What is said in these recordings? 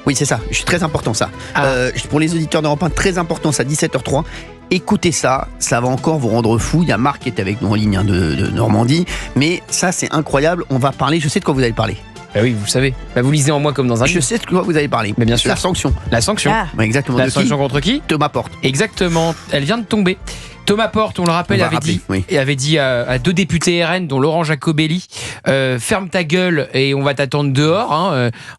Oui, c'est ça. C'est très important, ça. Pour les auditeurs d'Europe 1, très important, ça, 17h03. Écoutez ça, ça va encore vous rendre fou. Il y a Marc qui est avec nous en ligne de Normandie. Mais ça, c'est incroyable. On va parler, je sais de quoi vous allez parler. Bah oui, vous savez. Bah vous lisez en moi comme dans un livre. Je sais de quoi vous allez parler. Mais bien sûr. La sanction. La sanction. Ouais, exactement. La De sanction qui contre qui ? Thomas Porte. Exactement. Elle vient de tomber. Thomas Porte, on le rappelle, avait dit à 2 députés RN, dont Laurent Jacobelli, ferme ta gueule et on va t'attendre dehors,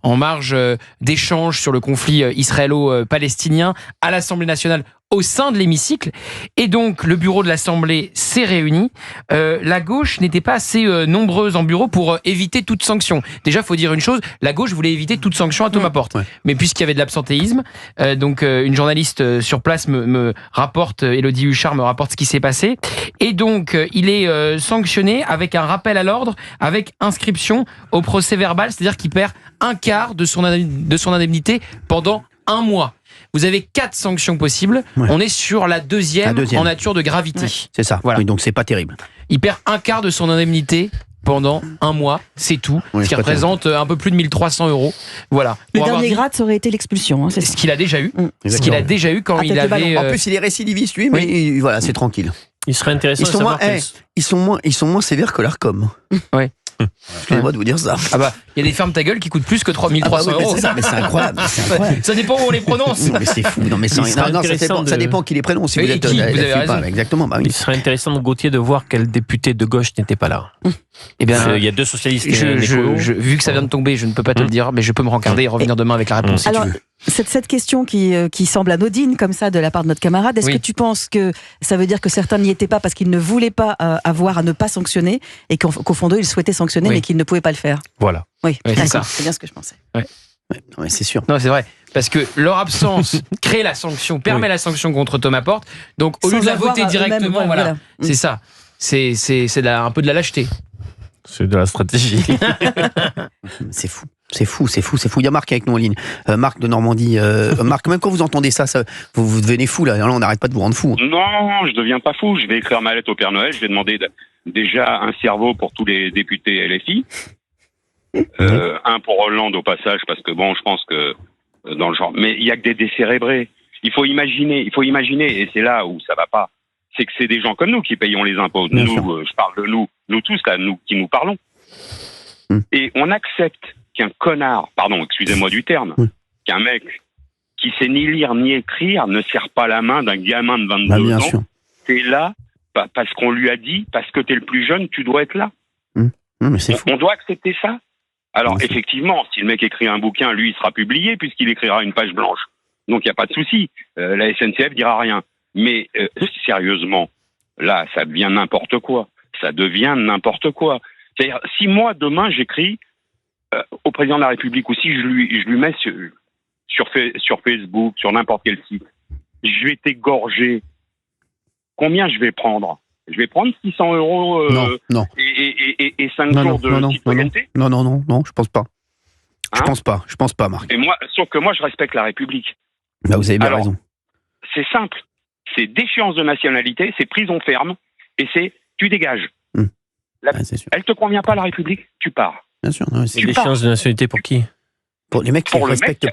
en marge d'échanges sur le conflit israélo-palestinien à l'Assemblée nationale, au sein de l'hémicycle. Et donc, le bureau de l'Assemblée s'est réuni. La gauche n'était pas assez nombreuse en bureau pour éviter toute sanction. Déjà, il faut dire une chose, la gauche voulait éviter toute sanction à Thomas Porte. Ouais. Mais puisqu'il y avait de l'absentéisme, une journaliste sur place me rapporte, Élodie Huchard me rapporte ce qui s'est passé. Et donc, il est sanctionné avec un rappel à l'ordre, avec inscription au procès verbal, c'est-à-dire qu'il perd un quart de son indemnité pendant 1 mois. Vous avez 4 sanctions possibles. Ouais. On est sur la deuxième en nature de gravité. Ouais. C'est ça. Voilà. Oui, donc c'est pas terrible. Il perd un quart de son indemnité pendant 1 mois, c'est tout. Ce qui représente un peu plus de 1 300 €. Voilà. Le dernier grade, ça aurait été l'expulsion. C'est ce qu'il a déjà eu. Ce qu'il a déjà eu quand il avait. En plus, il est récidiviste, lui, mais voilà, c'est tranquille. Il serait intéressant de savoir ils sont moins sévères que l'Arcom. Oui. Excusez-moi de vous dire ça. Ah bah, il y a des fermes ta gueule qui coûtent plus que 3 300 €. Mais c'est incroyable. Ça dépend où on les prononce. Non, mais c'est fou. Non, mais ça dépend qui les prononce. Si vous êtes, vous avez raison. Exactement. Bah oui. Il serait intéressant, Gauthier, de voir quel député de gauche n'était pas là. Eh bien, il y a 2 socialistes et un écolo. Vu que ça vient de tomber, je ne peux pas te le dire, mais je peux me rencarder et revenir demain avec la réponse si tu veux. Cette question qui semble anodine comme ça de la part de notre camarade, est-ce que tu penses que ça veut dire que certains n'y étaient pas parce qu'ils ne voulaient pas avoir à ne pas sanctionner et qu'au fond d'eux, ils souhaitaient sanctionner mais qu'ils ne pouvaient pas le faire ? Voilà. Oui, c'est ça. C'est bien ce que je pensais. Ouais, c'est sûr. Non, c'est vrai. Parce que leur absence crée la sanction, permet la sanction contre Thomas Porte. Donc, au lieu de la voter directement, voilà. C'est ça. C'est un peu de la lâcheté. C'est de la stratégie. C'est fou. C'est fou. Il y a Marc avec nous en ligne. Marc de Normandie. Marc, même quand vous entendez ça vous devenez fou là. On n'arrête pas de vous rendre fou. Non, je deviens pas fou. Je vais écrire ma lettre au Père Noël. Je vais demander déjà un cerveau pour tous les députés LFI. Un pour Hollande au passage, parce que bon, je pense que dans le genre. Mais il y a que des décérébrés. Il faut imaginer, et c'est là où ça va pas. C'est que c'est des gens comme nous qui payons les impôts. Nous, je parle de nous tous là, nous qui nous parlons. Et on accepte qu'un connard, pardon, excusez-moi du terme, qu'un mec qui sait ni lire ni écrire ne serre pas la main d'un gamin de 22 ans. Sûr. T'es là parce qu'on lui a dit, parce que t'es le plus jeune, tu dois être là. Mais c'est fou. On doit accepter ça. Alors effectivement, si le mec écrit un bouquin, lui, il sera publié puisqu'il écrira une page blanche. Donc il n'y a pas de souci. La SNCF dira rien. Mais sérieusement, là, ça devient n'importe quoi. C'est-à-dire, si moi, demain, j'écris au président de la République, ou si je lui mets sur Facebook, sur n'importe quel site, je vais t'égorger. Combien je vais prendre ? Je vais prendre 600 € et 5 jours de citoyenneté ? Non, je pense pas. Je pense pas, Marc. Et moi, sauf que moi, je respecte la République. Bah, vous avez bien raison. C'est simple. C'est déchéance de nationalité, c'est prison ferme, et c'est tu dégages. Elle te convient pas, la République, tu pars. Bien sûr. C'est déchéance de nationalité pour qui ? Pour les mecs qui ne respectent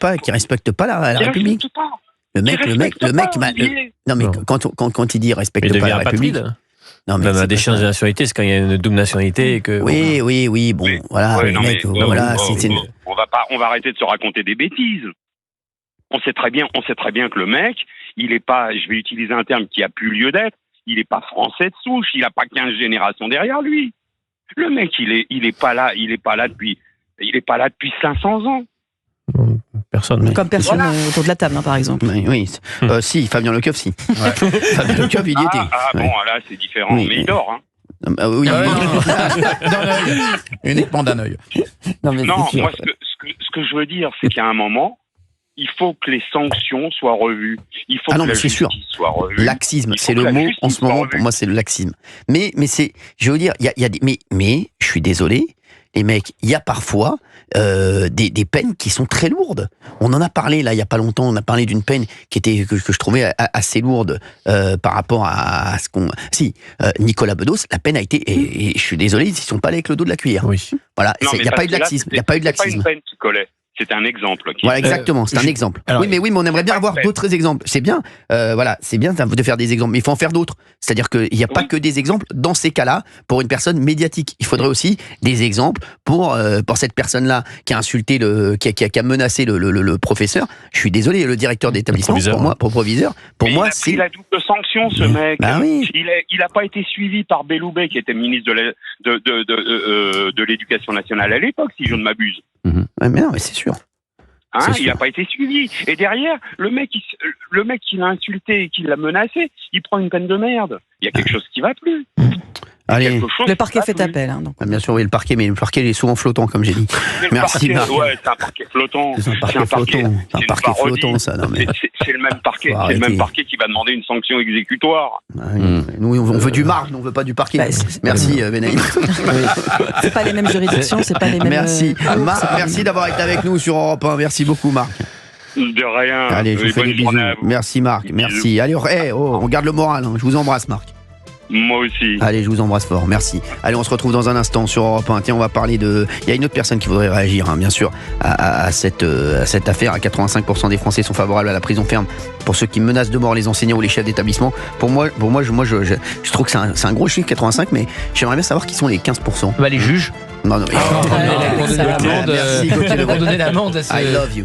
pas la République. Le mec. Non, mais quand il dit respecte pas la République. Non, mais la déchéance de nationalité, c'est quand il y a une double nationalité et que. Oui, bon, voilà, le mec, voilà, on va arrêter de se raconter des bêtises. On sait très bien que le mec, il est pas, je vais utiliser un terme qui a plus lieu d'être, il est pas français de souche, il a pas 15 générations derrière lui. Le mec, il est pas là depuis 500 ans. Personne. Comme personne autour de la table, par exemple. Oui. Si, Fabien Lecoeuf, si. Fabien Lecoeuf, il y était. Bon, là, c'est différent, mais il dort, hein. Oui. D'un œil. Uniquement d'un œil. Non, moi, ce que je veux dire, c'est qu'à un moment, il faut que les sanctions soient revues. Il faut que la justice soit revue. Laxisme, c'est le mot en ce moment, pour moi, c'est le laxisme. Mais c'est, je veux dire, il y a des, mais, je suis désolé, les mecs, il y a parfois des peines qui sont très lourdes. On en a parlé, là, il y a pas longtemps, on a parlé d'une peine que je trouvais assez lourde par rapport à ce qu'on... Nicolas Bedos, la peine a été... Et je suis désolé, ils ne sont pas allés avec le dos de la cuillère. Oui. Voilà, il n'y a pas eu de laxisme. Il n'y a pas eu de laxisme. C'est pas une peine qui collait. c'était un exemple. Voilà, exactement, c'est un exemple. Alors, oui, mais on aimerait bien avoir d'autres exemples. C'est bien, c'est bien de faire des exemples, mais il faut en faire d'autres. C'est-à-dire qu'il n'y a pas que des exemples dans ces cas-là pour une personne médiatique. Il faudrait aussi des exemples pour cette personne-là qui a insulté qui a menacé le professeur. Je suis désolé, le directeur d'établissement, proviseur. Pour moi, c'est la double sanction, ce mec. Bah oui. Il n'a pas été suivi par Belloubet, qui était ministre de l'Éducation nationale à l'époque, si je ne m'abuse. Ouais, mais non, mais c'est sûr. Il n'a pas été suivi. Et derrière, le mec qui l'a insulté et qui l'a menacé, il prend une peine de merde. Il y a quelque chose qui va plus. Allez. Le parquet fait appel. Donc. Bien sûr, oui, le parquet, mais le parquet il est souvent flottant, comme j'ai dit. Merci, Marc. Ouais, c'est un parquet flottant. C'est un parquet flottant, ça. Non, mais... C'est le même parquet. C'est le même parquet qui va demander une sanction exécutoire. Nous, on veut du marge, on ne veut pas du parquet. Merci, Benaïm. C'est pas les mêmes juridictions, c'est pas les mêmes. Merci, Marc. Merci d'avoir été avec nous sur Europe 1. Merci beaucoup, Marc. De rien. Allez, je vous fais des bisous. Merci, Marc. Merci. Allez, on garde le moral. Je vous embrasse, Marc. Moi aussi. Allez, je vous embrasse fort, merci. Allez, on se retrouve dans un instant sur Europe 1. Tiens, on va parler de... Il y a une autre personne qui voudrait réagir, bien sûr, à cette affaire. À 85% des Français sont favorables à la prison ferme pour ceux qui menacent de mort les enseignants ou les chefs d'établissement. Pour moi, je trouve que c'est un gros chiffre, 85, mais j'aimerais bien savoir qui sont les 15%. Les juges. Non. Merci. Ils ont donné l'amende à ce... I love you.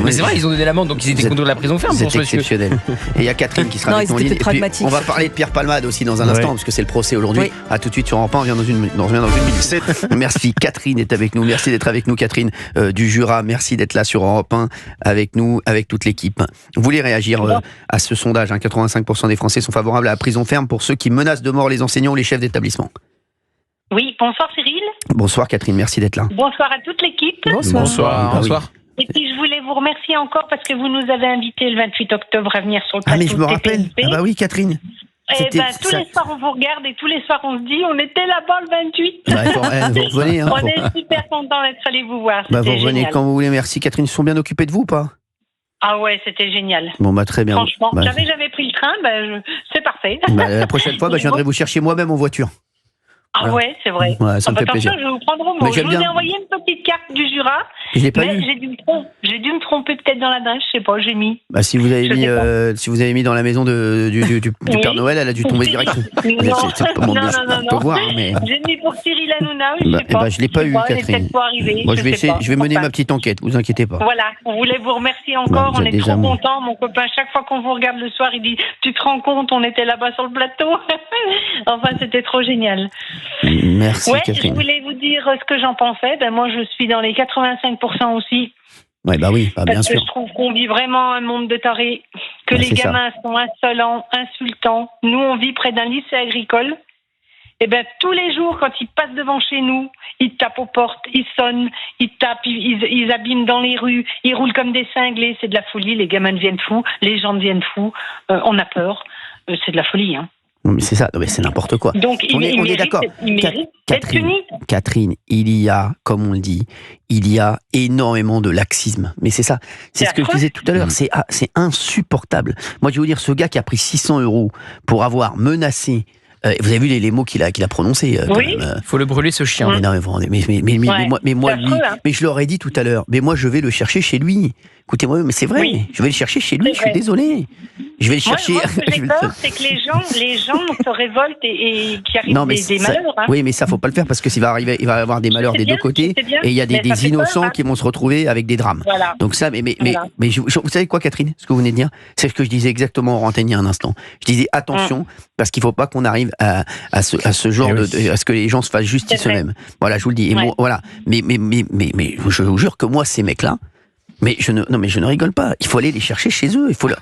Mais c'est vrai, ils ont donné l'amende, donc ils étaient contre la prison ferme. C'est exceptionnel. Et il y a Catherine qui sera avec nous en ligne. On va parler de Pierre Palmade aussi dans un instant, parce que c'est le procès aujourd'hui. Oui. À tout de suite sur Europe 1, on revient dans une minute. Merci, Catherine est avec nous. Merci d'être avec nous, Catherine du Jura. Merci d'être là sur Europe 1 avec nous, avec toute l'équipe. Vous voulez réagir à ce sondage, 85% des Français sont favorables à la prison ferme pour ceux qui menacent de mort les enseignants ou les chefs d'établissement. Oui, bonsoir Cyril. Bonsoir Catherine, merci d'être là. Bonsoir à toute l'équipe. Bonsoir. Et puis je voulais vous remercier encore parce que vous nous avez invités le 28 octobre à venir sur le plateau. Mais je me rappelle. Bah oui, Catherine. Tous les soirs on vous regarde et tous les soirs on se dit on était là-bas le 28. Vous revenez. On est super contents d'être allés vous voir. Vous revenez quand vous voulez. Merci Catherine. Ils sont bien occupés de vous ou pas? Ah ouais, c'était génial. Bon très bien. Franchement, j'avais jamais pris le train, c'est parfait. La prochaine fois, je viendrai vous chercher moi-même en voiture. Ah ouais, c'est vrai. Ouais, ça me fait plaisir. Je vais vous prendre au mot. Je vous ai envoyé une petite carte du Jura. Je l'ai pas eu. J'ai dû me tromper peut-être dans l'adresse, je sais pas, j'ai mis. Si vous avez mis dans la maison du Père Noël, elle a dû tomber direct. Non. Voir, mais... J'ai mis pour Cyril Hanouna, je sais pas. Je l'ai pas eu, Catherine. Moi, je vais mener ma petite enquête, vous inquiétez pas. Voilà, on voulait vous remercier encore, on est trop contents. Mon copain, chaque fois qu'on vous regarde le soir, il dit tu te rends compte, on était là-bas sur le plateau. Enfin, c'était trop génial. Merci Catherine. Je voulais vous dire ce que j'en pensais. Moi, je suis dans les 85% aussi. Oui, bien sûr. Je trouve qu'on vit vraiment un monde de tarés, que les gamins sont insolents, insultants. Nous, on vit près d'un lycée agricole. Et tous les jours, quand ils passent devant chez nous, ils tapent aux portes, ils sonnent, ils tapent, ils abîment dans les rues, ils roulent comme des cinglés. C'est de la folie. Les gamins deviennent fous, les gens deviennent fous. On a peur. C'est de la folie, hein. Non, mais c'est ça, c'est n'importe quoi. Donc, on est d'accord. Catherine, il y a, comme on le dit, il y a énormément de laxisme. Mais c'est ça, c'est ce que je disais tout à l'heure, c'est insupportable. Moi, je vais vous dire, ce gars qui a pris 600 € pour avoir menacé... vous avez vu les mots qu'il a prononcés. Oui. Il faut le brûler, ce chien. Mais je leur ai dit tout à l'heure, mais moi, je vais le chercher chez lui. Écoutez-moi, mais c'est vrai, je vais le chercher chez lui, je suis désolé. Je vais le chercher. Moi, ce que j'ai peur, c'est que les gens se révoltent et qu'il arrive des malheurs. Hein. Oui, mais ça, faut pas le faire parce que il va y avoir des malheurs des deux côtés et il y a des innocents qui vont se retrouver avec des drames. Voilà. Donc ça, mais vous savez quoi, Catherine, ce que vous venez de dire, c'est ce que je disais exactement en antenne il y a un instant. Je disais attention parce qu'il faut pas qu'on arrive à ce genre à ce que les gens se fassent justice eux-mêmes. Voilà, je vous le dis. Et moi, voilà. Mais je vous jure que moi, ces mecs-là. Mais je ne rigole pas. Il faut aller les chercher chez eux. Voilà.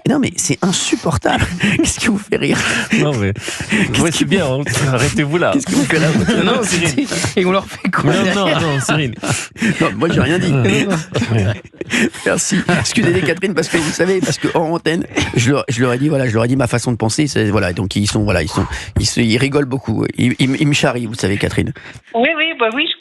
Non mais c'est insupportable. Qu'est-ce qui vous fait rire? Non mais c'est bien. Arrêtez-vous là. Qu'est-ce que vous faites là? Non, Cyril. Et on leur fait quoi? Non, Cyril. Non, moi j'ai rien dit. Merci. Excusez-les, Catherine, parce que vous savez, parce que hors antenne, je leur ai dit ma façon de penser. Voilà, donc ils rigolent beaucoup. Ils me charrient, vous savez, Catherine. Oui,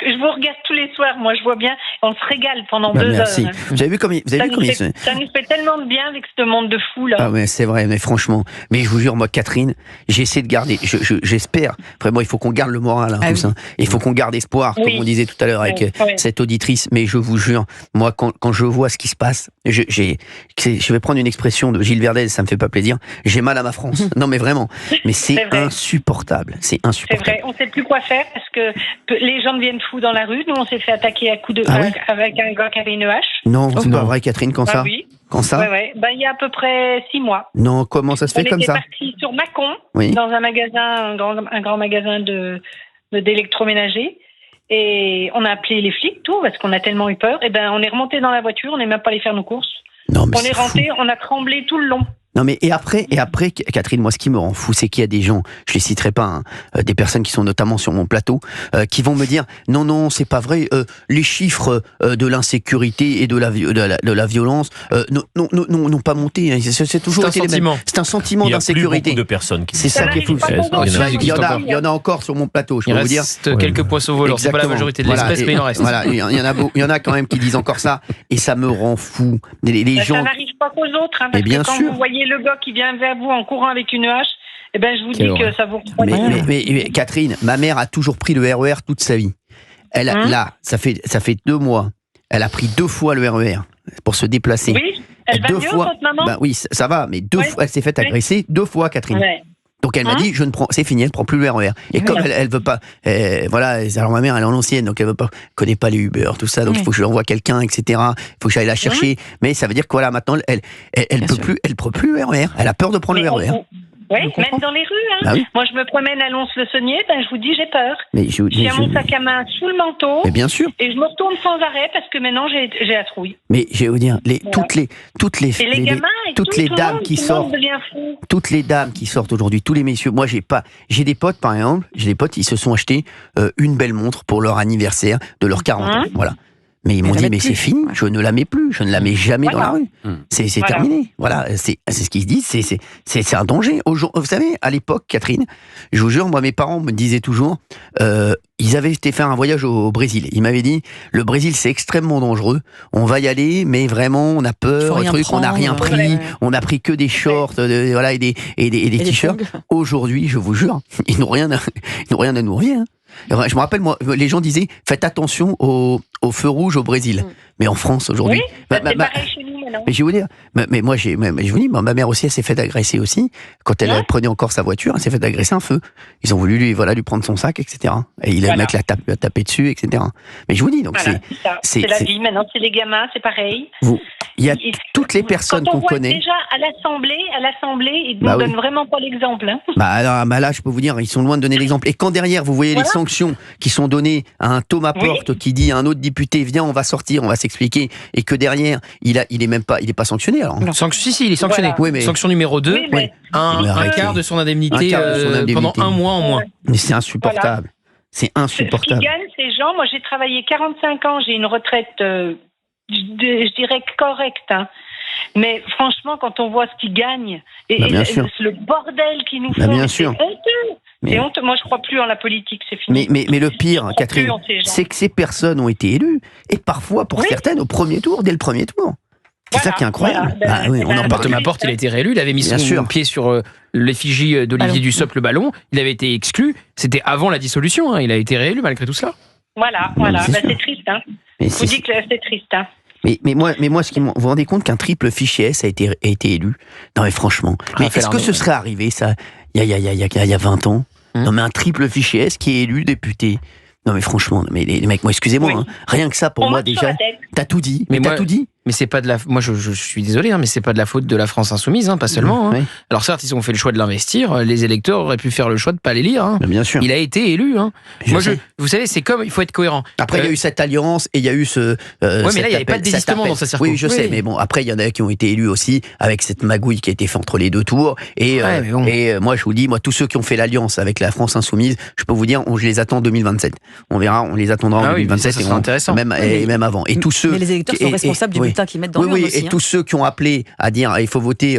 je vous regarde tous les soirs. Moi, je vois bien. On se régale pendant 2 merci. heures. Vous avez vu comme ça nous fait tellement de bien avec ce monde de fou là. Ah ouais, c'est vrai, mais franchement, mais je vous jure, moi, Catherine, j'essaie de garder. J'espère. Vraiment, il faut qu'on garde le moral, tous. Il faut qu'on garde espoir, comme on disait tout à l'heure avec cette auditrice. Mais je vous jure, moi, quand je vois ce qui se passe, je vais prendre une expression de Gilles Verdez, ça me fait pas plaisir. J'ai mal à ma France. Non, mais vraiment. Mais c'est insupportable. C'est insupportable. C'est vrai. On sait plus quoi faire parce que les gens deviennent fous dans la rue. Nous, on s'est fait attaquer à coups de avec un gars qui avait une hache. Non, c'est pas vrai, Catherine. Quand ça? Oui. Quand ça? Ouais. Il y a à peu près 6 mois. Non, comment ça se fait comme ça? On était partis sur Mâcon, dans un magasin, un grand magasin d'électroménager. Et on a appelé les flics, tout, parce qu'on a tellement eu peur. Et on est remonté dans la voiture, on n'est même pas allé faire nos courses. Non, mais on est rentré, on a tremblé tout le long. Non mais et après Catherine, moi ce qui me rend fou, c'est qu'il y a des gens, je les citerai pas, des personnes qui sont notamment sur mon plateau, qui vont me dire non c'est pas vrai, les chiffres de l'insécurité et de la violence n'ont pas monté, hein. C'est toujours été les mêmes. C'est un sentiment d'insécurité. Il y a plus beaucoup de personnes qui c'est ça qui est fou. Il y en a encore sur mon plateau, je peux vous dire. Il reste quelques poissons volants, c'est pas la majorité de l'espèce, mais il en reste. Voilà, il y en a quand même qui disent encore ça, et ça me rend fou. Les gens. Ça n'arrive pas qu'aux autres, parce que quand vous voyez le gars qui vient vers vous en courant avec une hache, je vous dis que ça vous refroidit. Mais Catherine, ma mère a toujours pris le RER toute sa vie. Là, ça fait 2 mois. Elle a pris 2 fois le RER pour se déplacer. Oui, elle va mieux, votre maman? Oui, ça va, mais 2 fois, elle s'est fait agresser 2 fois, Catherine. Ouais. Donc elle m'a dit, c'est fini, elle prend plus le RER. Et comme elle veut pas, alors ma mère elle est en ancienne, donc elle connaît pas les Uber, tout ça, donc il faut que je lui envoie quelqu'un, etc. Il faut que j'aille la chercher. Mais ça veut dire que maintenant elle peut plus le RER. Elle a peur de prendre le RER. Oui, même dans les rues. Ah oui. Moi, je me promène à Lons-le-Saunier, je vous dis, j'ai peur. J'ai mon sac à main sous le manteau. Mais bien sûr. Et je me retourne sans arrêt parce que maintenant, j'ai la trouille. Mais je vais vous dire, toutes les dames qui sortent, toutes les dames qui sortent aujourd'hui, tous les messieurs. Moi, j'ai des potes, par exemple, ils se sont achetés une belle montre pour leur anniversaire de leurs 40 ans. Voilà. Mais ils m'ont dit, mais c'est fini, je ne la mets plus, je ne la mets jamais dans la rue. C'est terminé. Voilà, c'est ce qu'ils se disent, c'est un danger. Vous savez, à l'époque, Catherine, je vous jure, moi, mes parents me disaient toujours, ils avaient été faire un voyage au Brésil. Ils m'avaient dit, le Brésil, c'est extrêmement dangereux, on va y aller, mais vraiment, on a peur, on n'a rien pris, on n'a pris que des shorts, et des t-shirts. Aujourd'hui, je vous jure, ils n'ont rien à nous envier. Je me rappelle, moi, les gens disaient, faites attention aux feux rouges au Brésil. Mais en France, aujourd'hui. Oui, c'est pareil chez nous maintenant. Mais je vais vous dire, je vous dis, ma mère aussi, elle s'est fait agresser aussi. Quand elle prenait encore sa voiture, elle s'est fait agresser un feu. Ils ont voulu lui prendre son sac, etc. Et le mec l'a tapé dessus, etc. Mais je vous dis, donc c'est la vie maintenant, c'est les gamins, c'est pareil. Il y a toutes les personnes qu'on connaît. Déjà à l'Assemblée, ils ne donnent vraiment pas l'exemple. Hein. Là, je peux vous dire, ils sont loin de donner l'exemple. Et quand derrière, vous voyez les sanctions qui sont données à un Thomas Porte qui dit à un autre député, viens, on va sortir, on va s'expliquer, et que derrière, il est pas sanctionné. Alors. Si, il est sanctionné. Voilà. Oui, sanction numéro 2, un quart de son indemnité pendant 1 mois en moins. Mais c'est insupportable. Voilà. C'est insupportable. Ce qui gagnent ces gens, moi j'ai travaillé 45 ans, j'ai une retraite, je dirais correcte. Hein. Mais franchement, quand on voit ce qu'ils gagnent, et le bordel qu'ils nous font, c'est honteux. C'est honteux. Moi, je crois plus en la politique, c'est fini. Mais le pire, Catherine, c'est que ces personnes ont été élues, et parfois, pour certaines, dès le premier tour. C'est ça qui est incroyable. Thomas Porte, il a été réélu, il avait mis son pied sur l'effigie d'Olivier Dussopt, le ballon, il avait été exclu, c'était avant la dissolution, il a été réélu malgré tout cela. Voilà. C'est triste. Hein. Je vous dis que c'est triste. Hein. Mais moi, vous vous rendez compte qu'un triple fichier S a été élu? Non mais franchement, est-ce que ce serait arrivé ça il y a 20 ans? Non mais un triple fichier S qui est élu député. Non mais franchement, les mecs, moi excusez-moi, rien que ça pour moi déjà, t'as tout dit. Mais c'est pas de la. Moi, je suis désolé, mais c'est pas de la faute de la France insoumise, pas seulement. Oui. Alors certes, ils ont fait le choix de l'investir. Les électeurs auraient pu faire le choix de pas l'élire. Bien sûr. Il a été élu. Vous savez, c'est comme il faut être cohérent. Après, il y a eu cette alliance et il y a eu ce. Mais là, il n'y avait pas de désistement dans sa circonscription. Oui, je sais, mais bon, après, il y en a qui ont été élus aussi avec cette magouille qui a été faite entre les 2 tours. Et moi, je vous dis, tous ceux qui ont fait l'alliance avec la France insoumise, je peux vous dire, je les attends en 2027. On verra, on les attendra en 2027 ça sera intéressant. Même avant. Et tous ceux. Mais les électeurs sont responsables du bulletin bulletins qu'ils mettent dans l'urne aussi. Et tous ceux qui ont appelé à dire il faut voter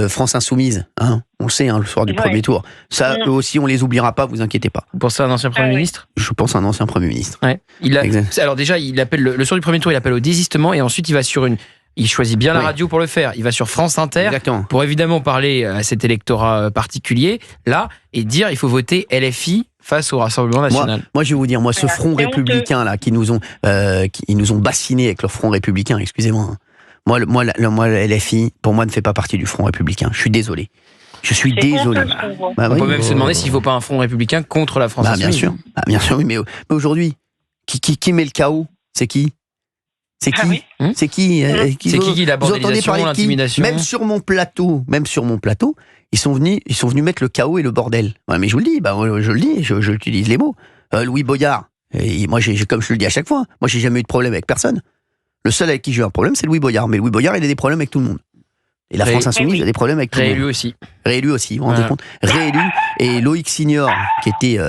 France Insoumise, hein, on le sait, hein, le soir du premier tour. Ça, eux aussi, on les oubliera pas, vous inquiétez pas. Pour ça, un ancien Premier ministre. Je pense à un ancien Premier ministre. Ouais. Alors déjà, il appelle le soir du premier tour, il appelle au désistement et ensuite il va sur il choisit bien la radio pour le faire. Il va sur France Inter. Exactement. Pour évidemment parler à cet électorat particulier là et dire il faut voter LFI face au Rassemblement National. Moi, je vais vous dire, ce front républicain là qui nous ont bassinés avec leur front républicain, excusez-moi. Moi, le LFI, pour moi, ne fait pas partie du front républicain. Je suis désolé. Je suis désolé. On peut même se demander s'il ne faut pas un front républicain contre la France. Bien sûr. Bien sûr, oui, mais aujourd'hui, qui met le chaos ? C'est qui ? C'est qui ? C'est qui l'abordalisation, l'intimidation ? Même sur mon plateau, ils sont venus mettre le chaos et le bordel. Ouais, mais je vous le dis, je utilise les mots. Louis Boyard. Et moi, comme je le dis à chaque fois, moi, j'ai jamais eu de problème avec personne. Le seul avec qui j'ai eu un problème, c'est Louis Boyard. Mais Louis Boyard, il a des problèmes avec tout le monde. Et la France Insoumise a des problèmes avec tout le monde. Réélu aussi, vous vous rendez compte ? Réélu. Et Loïc Signor, qui était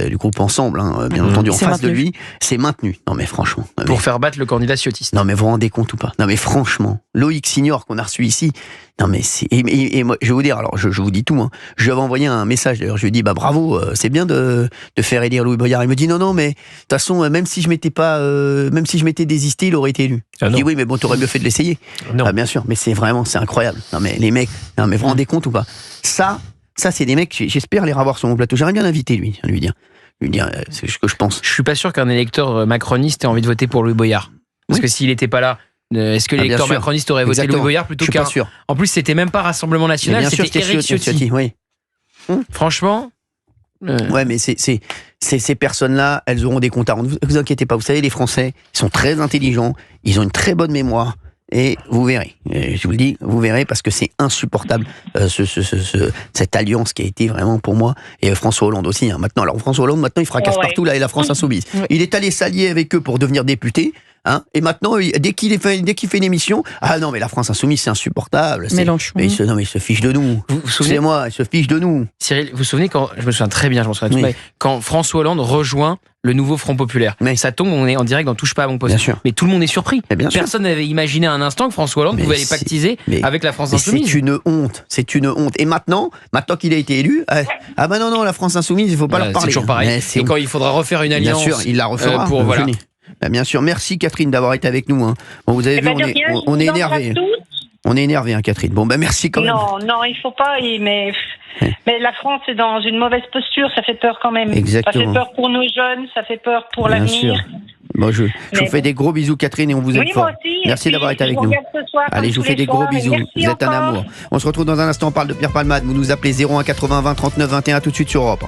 du groupe Ensemble, bien entendu, en face de lui, c'est maintenu. Non mais franchement. Pour faire battre le candidat ciotiste. Non mais vous vous rendez compte ou pas ? Non mais franchement, Loïc Signor qu'on a reçu ici, non mais c'est... Et moi, je vais vous dire, alors je vous dis tout, hein. Je lui avais envoyé un message, d'ailleurs, je lui ai dit, bravo, c'est bien de faire élire Louis Boyard. Il me dit, non, mais de toute façon, même si je m'étais désisté, il aurait été élu. Je dis, oui, mais bon, t'aurais mieux fait de l'essayer. Bien sûr, mais c'est incroyable. Non mais les mecs, vous vous rendez compte ou pas ? Ça, c'est des mecs, j'espère les revoir sur mon plateau. J'aimerais bien l'inviter, lui, à lui dire, c'est ce que je pense. Je suis pas sûr qu'un électeur macroniste ait envie de voter pour Louis Boyard. Parce que s'il n'était pas là, est-ce que l'électeur macroniste aurait voté Louis Boyard plutôt qu'un... En plus, c'était même pas Rassemblement National, c'était Éric Ciotti. Oui. Franchement... Ouais, mais ces personnes-là, elles auront des comptes à rendre. Vous inquiétez pas, vous savez, les Français, ils sont très intelligents, ils ont une très bonne mémoire. Et vous verrez, je vous le dis, vous verrez parce que c'est insupportable cette alliance qui a été vraiment pour moi, et François Hollande aussi. Maintenant, François Hollande, il fracasse partout là et la France Insoumise. Il est allé s'allier avec eux pour devenir député. Et maintenant, dès qu'il fait une émission, non mais la France Insoumise c'est insupportable. Mélenchon. Mais il se fiche de nous. Excusez-moi, il se fiche de nous. Cyril, vous vous souvenez je me souviens très bien, quand François Hollande rejoint le nouveau Front Populaire. Mais ça tombe, on est en direct dans Touche pas à mon poste. Mais tout le monde est surpris. Personne n'avait imaginé un instant que François Hollande pouvait aller pactiser avec la France Insoumise. C'est une honte. Et maintenant qu'il a été élu, non, la France Insoumise, il faut pas leur parler. C'est toujours pareil. Et quand il faudra refaire une alliance, bien sûr, il la refera. Bien sûr, merci Catherine d'avoir été avec nous. Bon, vous avez vu, on est énervés. On est énervés, Catherine. Bon, merci quand même. Non, il faut pas. Mais la France est dans une mauvaise posture. Ça fait peur quand même. Exactement. Ça fait peur pour nos jeunes. Ça fait peur pour l'avenir. Bon, je vous fais des gros bisous, Catherine, et on vous aime fort. Merci d'avoir été avec nous. Allez, je vous fais des gros bisous. Vous êtes un amour. On se retrouve dans un instant. On parle de Pierre Palmade. Vous nous appelez 01 80 20 39 21 tout de suite sur Europe.